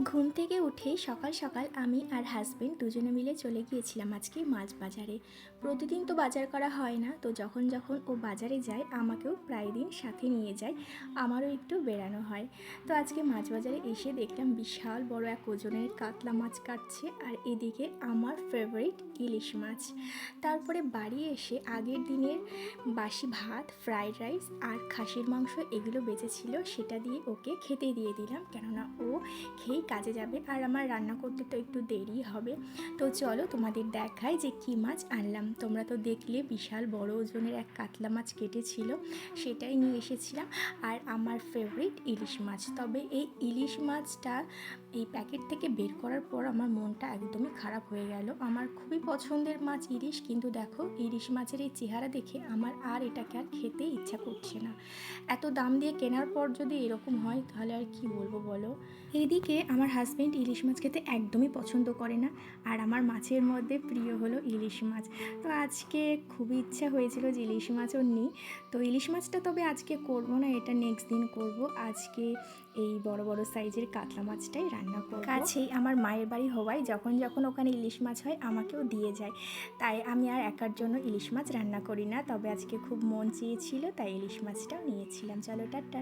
ঘুম থেকে উঠেই সকাল সকাল আমি আর হাজবেন্ড দুজনে মিলে চলে গিয়েছিলাম আজকে মাছ বাজারে। প্রতিদিন তো বাজার করা হয় না, তো যখন যখন ও বাজারে যায় আমাকেও প্রায় দিন সাথে নিয়ে যায়, আমারও একটু বেড়ানো হয়। তো আজকে মাছ বাজারে এসে দেখলাম বিশাল বড় এক ওজনের কাতলা মাছ কাটছে, আর এদিকে আমার ফেভারিট ইলিশ মাছ। তারপরে বাড়ি এসে আগের দিনের বাসি ভাত, ফ্রাইড রাইস আর খাসির মাংস এগুলো বেঁচেছিল, সেটা দিয়ে ওকে খেতে দিয়ে দিলাম, কেননা ও খেয়েই কাজে যাবে আর আমার রান্না করতে তো একটু দেরি হবে। তো চলো তোমাদের দেখাই যে কী মাছ আনলাম। তোমরা তো দেখলে বিশাল বড় ওজনের এক কাতলা মাছ কেটেছিল, সেটাই নিয়ে এসেছিলাম। আর আমার ফেভারিট ইলিশ মাছ। তবে এই ইলিশ মাছটা এই প্যাকেট থেকে বের করার পর আমার মনটা একদমই খারাপ হয়ে গেল। আমার খুবই পছন্দের মাছ ইলিশ, কিন্তু দেখো ইলিশ মাছের এই চেহারা দেখে আমার আর এটাকে আর খেতে ইচ্ছা করছে না। এত দাম দিয়ে কেনার পর যদি এরকম হয় তাহলে আর কি বলবো বলো। এইদিকে আমার হাজব্যান্ড ইলিশ মাছ খেতে একদমই পছন্দ করে না, আর আমার মাছের মধ্যে প্রিয় হলো ইলিশ মাছ। তো আজকে খুবই ইচ্ছা হয়েছিল যে ইলিশ মাছও নিই। তো ইলিশ মাছটা তবে আজকে করব না, এটা নেক্সট দিন করব। আজকে এই বড় বড় সাইজের কাতলা মাছটাই রান্না করব। কাছেই আমার মায়ের বাড়ি হওয়ায় যখন যখন ওখানে ইলিশ মাছ হয় আমাকেও দিয়ে যায়, তাই আমি আর একার জন্য ইলিশ মাছ রান্না করি না। তবে আজকে খুব মন চেয়েছিল তাই ইলিশ মাছটাও নিয়েছিলাম। চলো টাটা।